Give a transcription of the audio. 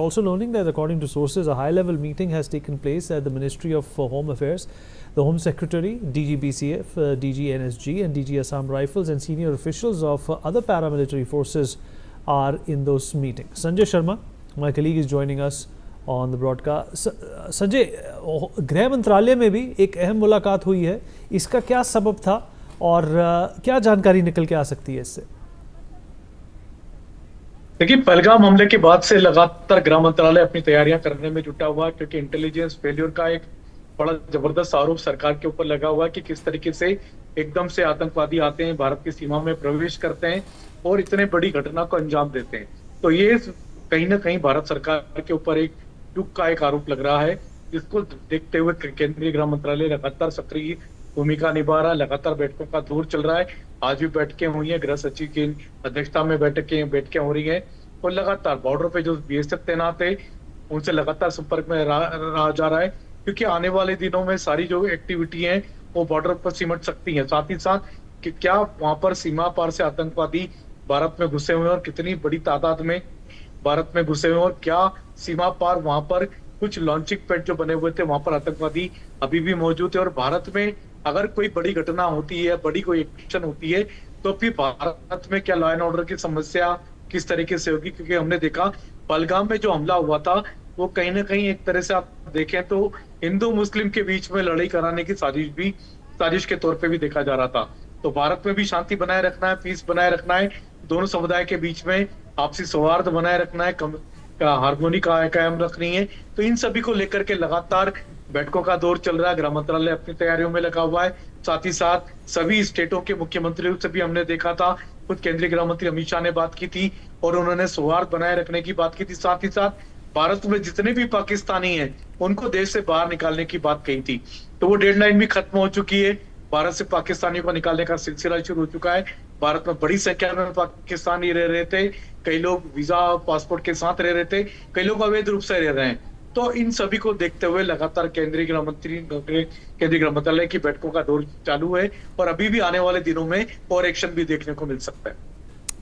Also learning that according to sources, a high-level meeting has taken place at the Ministry of Home Affairs. The Home Secretary, DG BCF, DG NSG and DG Assam Rifles and senior officials of other paramilitary forces are in those meetings. Sanjay Sharma, my colleague, is joining us on the broadcast. Sanjay, गृह मंत्रालय में भी एक अहम मुलाकात हुई है, इसका क्या सबब था और क्या जानकारी निकल के आ सकती है इससे? देखिए, पहलगाम हमले के बाद से लगातार गृह मंत्रालय अपनी तैयारियां करने में जुटा हुआ है, क्योंकि इंटेलिजेंस फेल्योर का एक बड़ा जबरदस्त आरोप सरकार के ऊपर लगा हुआ है कि किस तरीके से एकदम से आतंकवादी आते हैं, भारत की सीमा में प्रवेश करते हैं और इतने बड़ी घटना को अंजाम देते हैं। तो ये कहीं ना कहीं भारत सरकार के ऊपर एक युग का एक आरोप लग रहा है, जिसको देखते हुए केंद्रीय गृह मंत्रालय लगातार सक्रिय भूमिका निभा रहा है, लगातार बैठकों का दौर चल रहा है। आज भी बैठकें हुई हैं, गृह सचिव की अध्यक्षता में बैठकें हो रही हैं और लगातार बॉर्डर पे जो बीएसएफ तैनात है उनसे लगातार संपर्क में रहा जा रहा है, क्योंकि आने वाले दिनों में सारी जो एक्टिविटी है वो बॉर्डर पर सिमट सकती है। साथ ही साथ कि क्या वहां पर सीमा पार से आतंकवादी भारत में घुसे हुए हैं और कितनी बड़ी तादाद में भारत में घुसे हुए हैं, और क्या सीमा पार वहां पर कुछ लॉन्चिंग पैड जो बने हुए थे वहां पर आतंकवादी अभी भी मौजूद है, और भारत में अगर कोई बड़ी घटना होती है, बड़ी कोई एक्शन होती है, तो फिर भारत में क्या लॉ एंड ऑर्डर की समस्या किस तरीके से होगी? क्योंकि हमने देखा पहलगाम में जो हमला हुआ था वो कहीं ना कहीं एक तरह से आप देखें तो हिंदू मुस्लिम के बीच में लड़ाई कराने की साजिश के तौर पे भी देखा जा रहा था। तो भारत में भी शांति बनाए रखना है, पीस बनाए रखना है, दोनों समुदाय के बीच में आपसी सौहार्द बनाए रखना है, हारमोनी कायम रखनी है। तो इन सभी को लेकर के लगातार बैठकों का दौर चल रहा है, गृह मंत्रालय अपनी तैयारियों में लगा हुआ है। साथ ही साथ सभी स्टेटों के मुख्यमंत्रियों से भी हमने देखा था, खुद केंद्रीय गृह मंत्री अमित शाह ने बात की थी और उन्होंने सौहार्द बनाए रखने की बात की थी। साथ ही साथ भारत में जितने भी पाकिस्तानी हैं उनको देश से बाहर निकालने की बात कही थी। तो वो डेडलाइन भी खत्म हो चुकी है, भारत से पाकिस्तानियों को निकालने का सिलसिला शुरू हो चुका है। भारत में बड़ी संख्या में पाकिस्तानी रह रहे थे, कई लोग वीजा पासपोर्ट के साथ रह रहे थे, कई लोग अवैध रूप से रह रहे हैं। तो इन सभी को देखते हुए लगातार केंद्रीय गृह मंत्रालय की बैठकों का दौर चालू है और अभी भी आने वाले दिनों में और एक्शन भी देखने को मिल सकता है।